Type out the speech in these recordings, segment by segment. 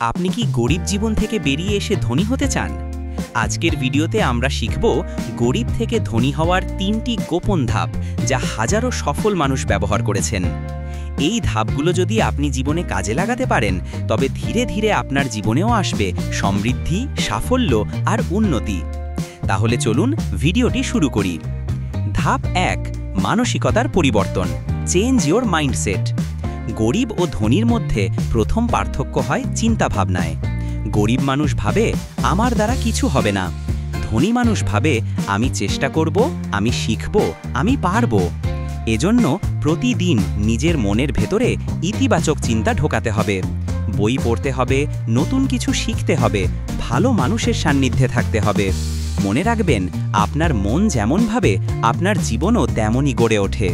আপনি কি গরিব জীবন থেকে বেরিয়ে এসে ধনী হতে চান? আজকের ভিডিওতে আমরা শিখব গরিব থেকে ধনী হওয়ার 3টি গোপন ধাপ যা হাজারো সফল মানুষ ব্যবহার করেছেন। এই ধাপগুলো যদি আপনি জীবনে কাজে লাগাতে পারেন, তবে ধীরে ধীরে আপনার জীবনেও আসবে সমৃদ্ধি, সাফল্য আর উন্নতি। তাহলে চলুন ভিডিওটি শুরু করি। ধাপ 1, মানসিকতার পরিবর্তন। Change your mindset. গরিব ও ধনীর মধ্যে প্রথম পার্থক্য হয় চিন্তাভাবনায়। গরিব মানুষ ভাবে আমার দ্বারা কিছু হবে না। ধনী মানুষ ভাবে আমি চেষ্টা করব, আমি শিখব, আমি পারব। এজন্য প্রতিদিন নিজের মনের ভেতরে ইতিবাচক চিন্তা ঢোকাতে হবে। বই পড়তে হবে, নতুন কিছু শিখতে হবে, ভালো মানুষের সান্নিধ্যে থাকতে হবে। মনে রাখবেন, আপনার মন যেমন ভাবে আপনার জীবনও তেমনই গড়ে ওঠে।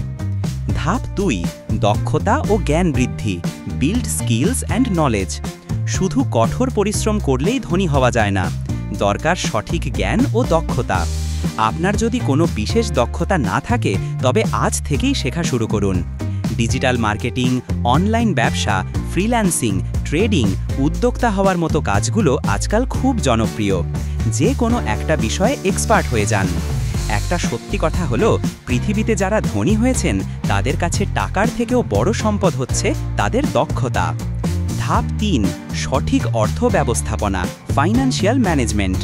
ধাপ 2, দক্ষতা ও জ্ঞান বৃদ্ধি। Build skills and knowledge. শুধু কঠোর পরিশ্রম করলেই ধনী হওয়া যায় না, দরকার সঠিক জ্ঞান ও দক্ষতা। আপনার যদি কোনো বিশেষ দক্ষতা না থাকে, তবে আজ থেকেই শেখা শুরু করুন। ডিজিটাল মার্কেটিং, অনলাইন ব্যবসা, ফ্রিল্যান্সিং, ট্রেডিং, উদ্যোক্তা হওয়ার মতো কাজগুলো আজকাল খুব জনপ্রিয়। যে কোনো একটা বিষয়ে এক্সপার্ট হয়ে যান। একটা সত্যি কথা হলো, পৃথিবীতে যারা ধনী হয়েছেন তাদের কাছে টাকার থেকেও বড় সম্পদ হচ্ছে তাদের দক্ষতা। ধাপ 3, সঠিক অর্থ ব্যবস্থাপনা। Financial management.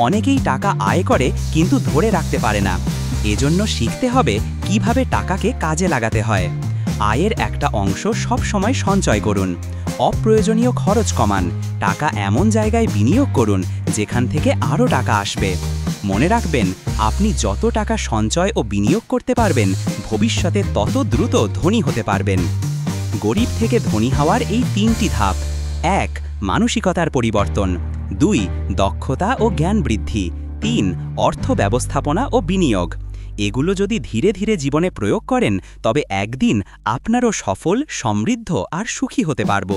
অনেকেই টাকা আয় করে কিন্তু ধরে রাখতে পারে না। এজন্য শিখতে হবে কিভাবে টাকাকে কাজে লাগাতে হয়। আয়ের একটা অংশ সব সময় সঞ্চয় করুন। অপ্রয়োজনীয় খরচ কমান। টাকা এমন জায়গায় বিনিয়োগ করুন যেখান থেকে আরও টাকা আসবে। মনে রাখবেন, আপনি যত টাকা সঞ্চয় ও বিনিয়োগ করতে পারবেন, ভবিষ্যতে তত দ্রুত ধনী হতে পারবেন। গরিব থেকে ধনী হওয়ার এই 3টি ধাপ: 1, মানসিকতার পরিবর্তন। 2, দক্ষতা ও জ্ঞান বৃদ্ধি। 3, অর্থ ব্যবস্থাপনা ও বিনিয়োগ। এগুলো যদি ধীরে ধীরে জীবনে প্রয়োগ করেন, তবে একদিন আপনারও সফল, সমৃদ্ধ আর সুখী হতে পারব।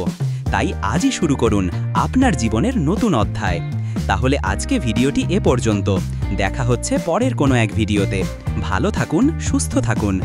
তাই আজই শুরু করুন আপনার জীবনের নতুন অধ্যায়। তাহলে আজকে ভিডিওটি এ পর্যন্ত। দেখা হচ্ছে পরের কোনো এক ভিডিওতে। ভালো থাকুন, সুস্থ থাকুন।